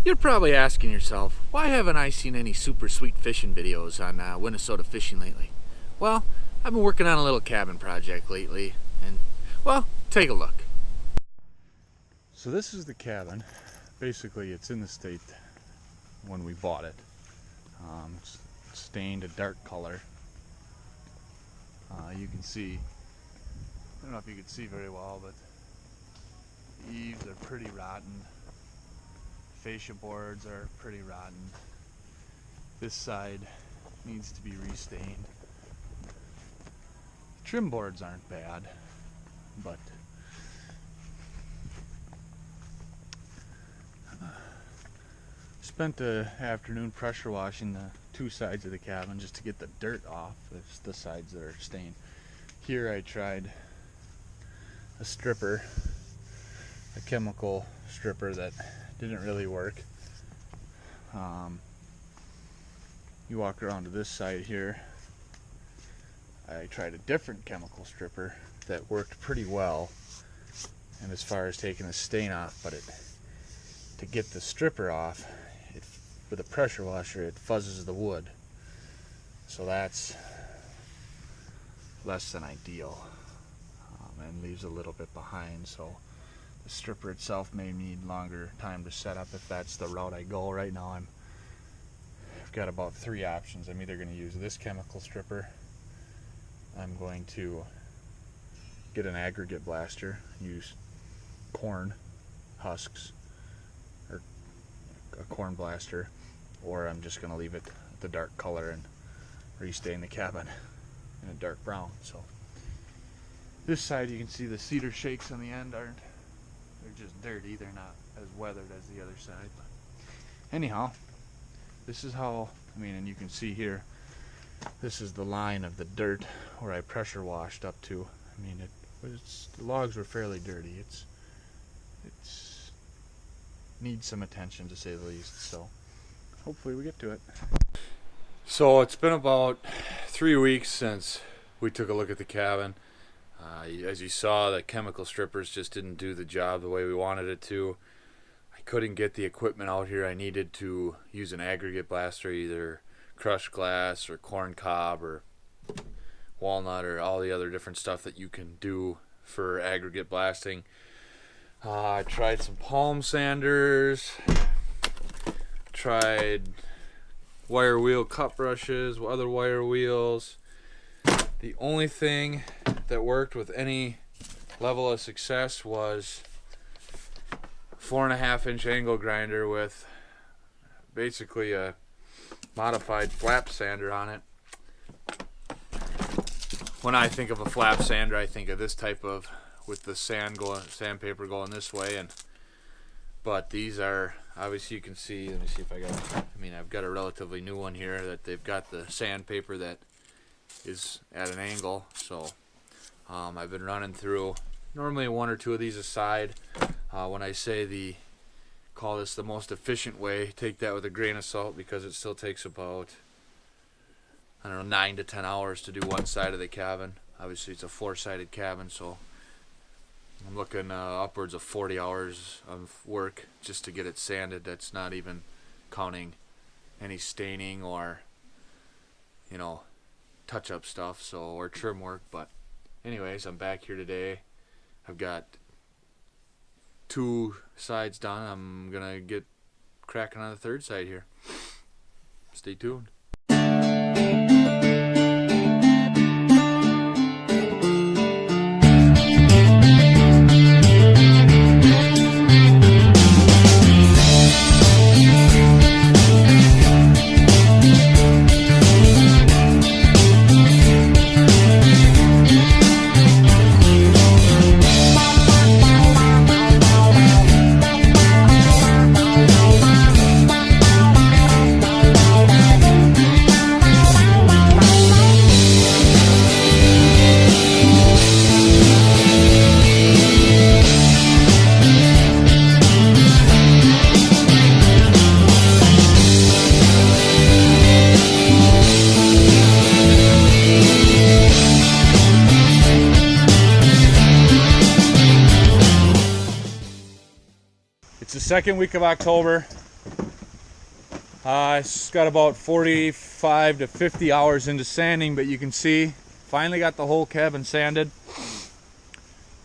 You're probably asking yourself, why haven't I seen any super sweet fishing videos on Winnesota fishing lately? Well, I've been working on a little cabin project lately, and, well, take a look. So this is the cabin. Basically, it's in the state when we bought it. It's stained a dark color. You can see, I don't know if you can see very well, but the eaves are pretty rotten. Fascia boards are pretty rotten. This side needs to be restained. Trim boards aren't bad, but spent the afternoon pressure washing the two sides of the cabin just to get the dirt off the sides that are stained. Here I tried a stripper, a chemical stripper that didn't really work. You walk around to this side here, I tried a different chemical stripper that worked pretty well, and as far as taking the stain off, but to get the stripper off, with a pressure washer, it fuzzes the wood, so that's less than ideal, and leaves a little bit behind. So the stripper itself may need longer time to set up if that's the route I go. Right now I've got about 3 options. I'm either going to use this chemical stripper, I'm going to get an aggregate blaster, use corn husks or a corn blaster, or I'm just going to leave it the dark color and restain the cabin in a dark brown. So this side, you can see the cedar shakes on the end they're just dirty. They're not as weathered as the other side, but anyhow, this is how, and you can see here, this is the line of the dirt where I pressure washed up to. The logs were fairly dirty. It's needs some attention, to say the least, so hopefully we get to it. So it's been about 3 weeks since we took a look at the cabin. As you saw, the chemical strippers just didn't do the job the way we wanted it to. I couldn't get the equipment out here I needed to use an aggregate blaster, either crushed glass or corn cob or walnut or all the other different stuff that you can do for aggregate blasting. I tried some palm sanders, tried wire wheel cut brushes, other wire wheels. The only thing that worked with any level of success was 4.5-inch angle grinder with basically a modified flap sander on it. When I think of a flap sander, I think of this type of, with the sandpaper going this way, but these are, obviously you can see, let me see if I've got a relatively new one here that they've got the sandpaper that is at an angle. So I've been running through normally 1 or 2 of these aside. When I say call this the most efficient way, take that with a grain of salt, because it still takes about, 9 to 10 hours to do one side of the cabin. Obviously it's a 4-sided cabin, so I'm looking upwards of 40 hours of work just to get it sanded. That's not even counting any staining or touch-up stuff, or trim work. But anyways, I'm back here today. I've got 2 sides done. I'm gonna get cracking on the 3rd side here. Stay tuned. It's the second week of October. I got about 45 to 50 hours into sanding, but you can see finally got the whole cabin sanded.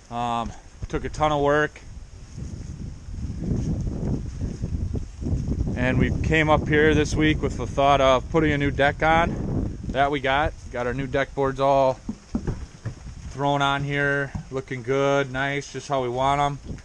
Took a ton of work, and we came up here this week with the thought of putting a new deck on. That we got our new deck boards all thrown on here, looking good, nice, just how we want them.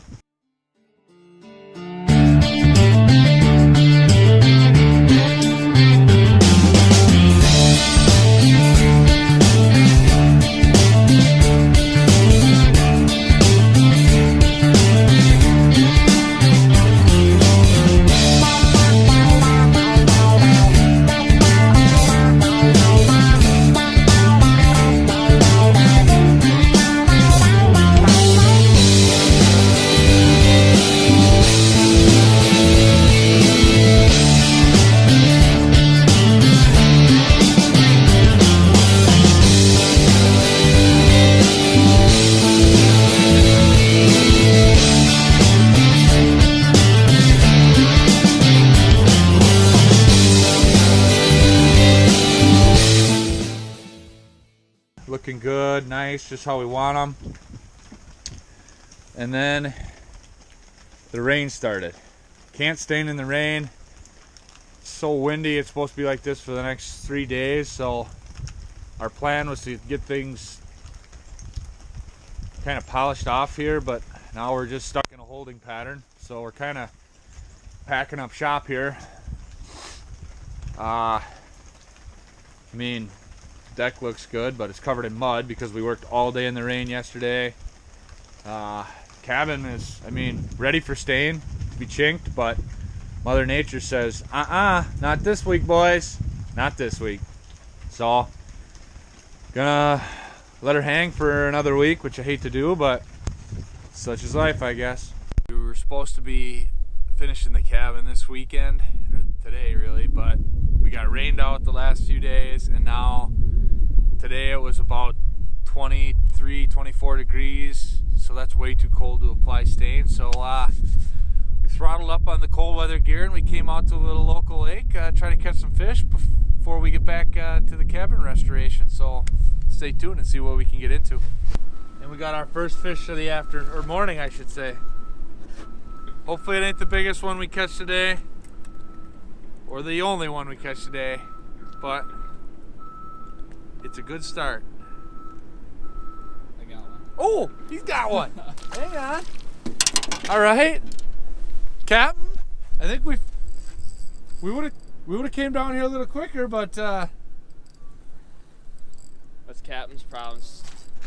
Looking good, nice, just how we want them. And then the rain started. Can't stand in the rain. It's so windy, it's supposed to be like this for the next 3 days. So our plan was to get things kind of polished off here, but now we're just stuck in a holding pattern. So we're kind of packing up shop here. I mean, deck looks good, but it's covered in mud because we worked all day in the rain yesterday. Cabin is, I mean, ready for stain to be chinked, but Mother Nature says, not this week, boys, not this week. So gonna let her hang for another week, which I hate to do, but such is life, I guess. We were supposed to be finishing the cabin this weekend, or today really, but we got rained out the last few days, and now today it was about 23, 24 degrees, so that's way too cold to apply stain. So we throttled up on the cold weather gear and we came out to a little local lake, try to catch some fish before we get back to the cabin restoration. So stay tuned and see what we can get into. And we got our first fish of the afternoon, or morning I should say. Hopefully it ain't the biggest one we catch today, or the only one we catch today, but it's a good start. I got one. Oh, he's got one. Hang on. All right, Captain. I think we would have came down here a little quicker, but That's Captain's problems.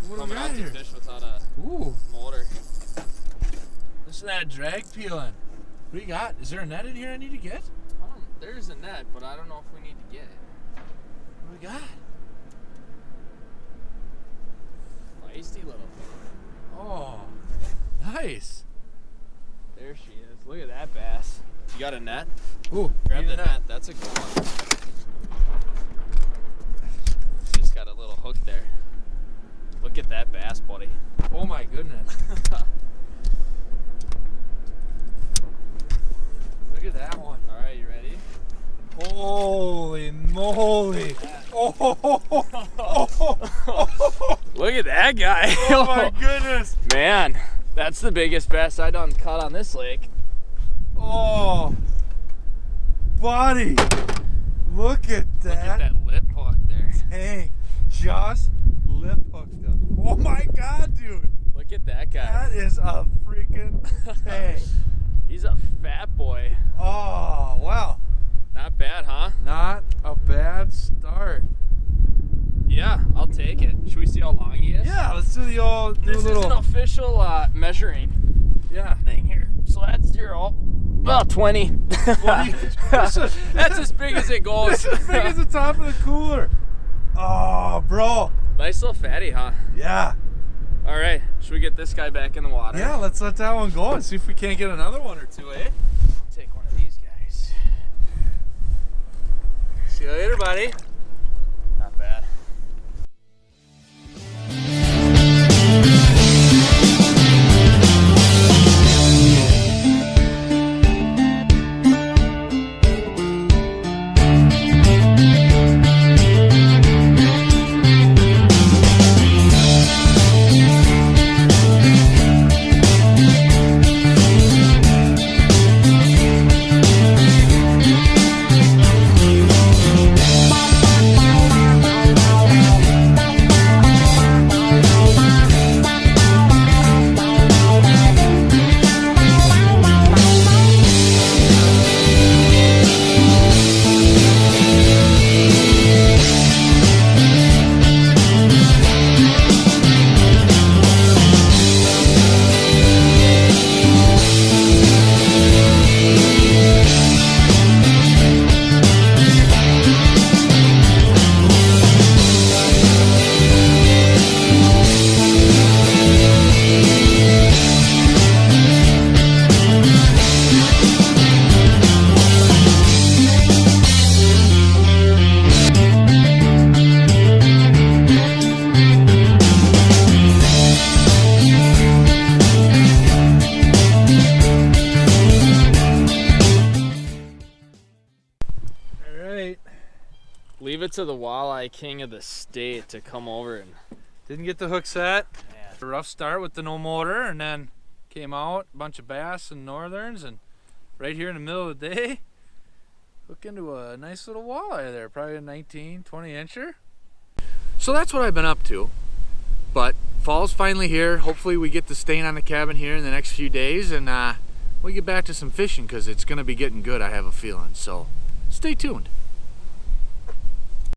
what do we Coming got out to here? fish without a Ooh, motor. listen to that drag peeling. What do you got? Is there a net in here I need to get? There's a net, but I don't know if we need to get it. What do we got? Feisty little. Oh, nice. There she is. Look at that bass. You got a net? Ooh, Grab need the a net. net. That's a good one. Just got a little hook there. Look at that bass, buddy. Oh my goodness. Look at that one. All right, you ready? Holy moly. Look at that guy. Oh my goodness. Man, that's the biggest bass I done caught on this lake. Oh, buddy. Look at Look at that. that lip hook there. Tank just lip hooked him. Oh my god, dude. Look at that guy. That is a freaking tank. He's a fat boy. Oh, wow. Not bad, huh? Not a bad start. Yeah, I'll take it. Should we see how long he is? Yeah, let's do the old This is an official measuring yeah. thing here. So that's 0. Well, 20. 20. That's as big as it goes. It's as big as the top of the cooler. Oh, bro. Nice little fatty, huh? Yeah. All right, should we get this guy back in the water? Yeah, let's let that one go and see if we can't get another one or two, eh? Take one of these guys. See you later, buddy. Not bad. leave it to the walleye king of the state to come over and Didn't get the hook set. man. A rough start with the no motor, and then came out, a bunch of bass and northerns, and right here in the middle of the day, hook into a nice little walleye there, probably a 19, 20 incher. So that's what I've been up to. But fall's finally here. Hopefully we get the stain on the cabin here in the next few days, and we get back to some fishing because it's going to be getting good, I have a feeling. So stay tuned.